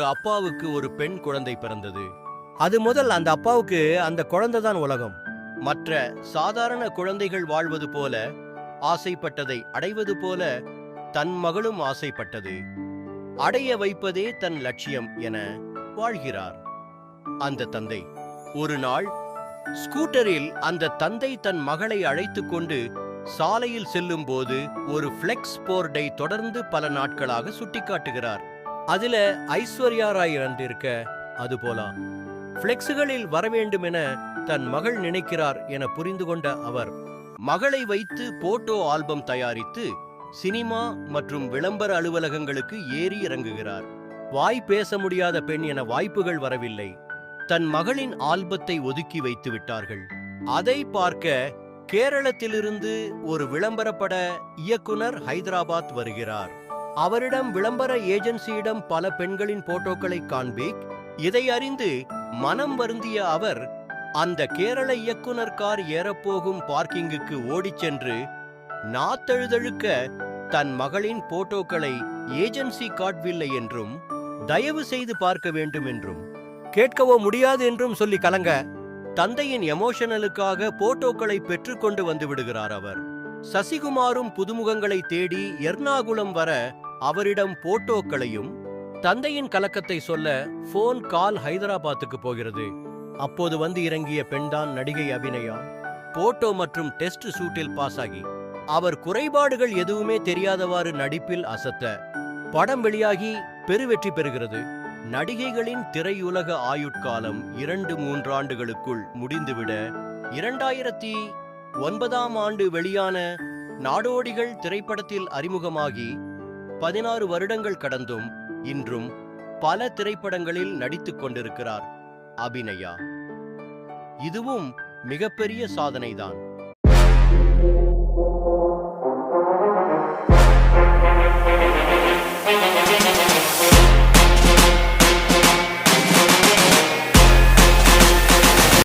அப்பாவுக்கு ஒரு பெண் குழந்தை பிறந்தது. அது முதல் அந்த அப்பாவுக்கு அந்த குழந்தை தான் உலகம். மற்ற சாதாரண குழந்தைகள் வாழ்வது போல, ஆசைப்பட்டதை அடைவது போல தன் மகளும் ஆசைப்பட்டது. அடைய வைப்பதே தன் லட்சியம் என வாழ்கிறார் அந்த தந்தை. ஒரு நாள் ஸ்கூட்டரில் அந்த தந்தை தன் மகளை அழைத்துக் கொண்டு சாலையில் செல்லும் போது ஒரு ஃபிளெக்ஸ் போர்டை தொடர்ந்து பல நாட்களாக சுட்டிக்காட்டுகிறார். அதுல ஐஸ்வர்யா ராய் இருக்க அது போல ஃபிளெக்ஸுகளில் வரவேண்டும் என தன் மகள் நினைக்கிறார் என புரிந்து கொண்ட அவர் மகளை வைத்து போட்டோ ஆல்பம் தயாரித்து சினிமா மற்றும் விளம்பர அலுவலகங்களுக்கு ஏறி இறங்குகிறார். வாய் பேச முடியாத பெண் என வாய்ப்புகள் வரவில்லை. தன் மகளின் ஆல்பத்தை ஒதுக்கி வைத்து விட்டார்கள். அதை பார்க்க கேரளத்திலிருந்து ஒரு விளம்பரப்பட இயக்குனர் ஹைதராபாத் வருகிறார். அவரிடம் விளம்பர ஏஜென்சியிடம் பல பெண்களின் போட்டோக்களை காண்பேக். இதை அறிந்து மனம் வருந்திய அவர் அந்த கேரள இயக்குனர் கார் ஏறப்போகும் பார்க்கிங்குக்கு ஓடிச் சென்று நாத்தழுதழுக்க தன் மகளின் போட்டோக்களை ஏஜென்சி காட்டவில்லை என்றும் தயவு செய்து பார்க்க வேண்டும் என்றும் கேட்கவோ முடியாது என்றும் சொல்லி கலங்க தந்தையின் எமோஷனலுக்காக போட்டோக்களை பெற்றுக்கொண்டு வந்து விடுகிறார் அவர். சசிகுமாரும் புதுமுகங்களை தேடி எர்ணாகுளம் வர அவரிடம் போட்டோக்களையும் தந்தையின் கலக்கத்தை சொல்ல போன் கால் ஹைதராபாத்துக்கு போகிறது. அப்போது வந்து இறங்கிய பெண்தான் நடிகை அபிநயா. போட்டோ மற்றும் டெஸ்ட் ஷூட்டில் பாஸ் ஆகி அவர் குறைபாடுகள் எதுவுமே தெரியாதவாறு நடிப்பில் அசத்த படம் வெளியாகி பெருவெற்றி பெறுகிறது. நடிகைகளின் திரையுலக ஆயுட்காலம் 2-3 ஆண்டுகளுக்குள் முடிந்துவிட 2009ஆம் ஆண்டு வெளியான நாடோடிகள் திரைப்படத்தில் அறிமுகமாகி 16 வருடங்கள் கடந்தும் இன்றும் பல திரைப்படங்களில் நடித்துக் கொண்டிருக்கிறார் அபிநயா. இதுவும் மிகப்பெரிய சாதனைதான்.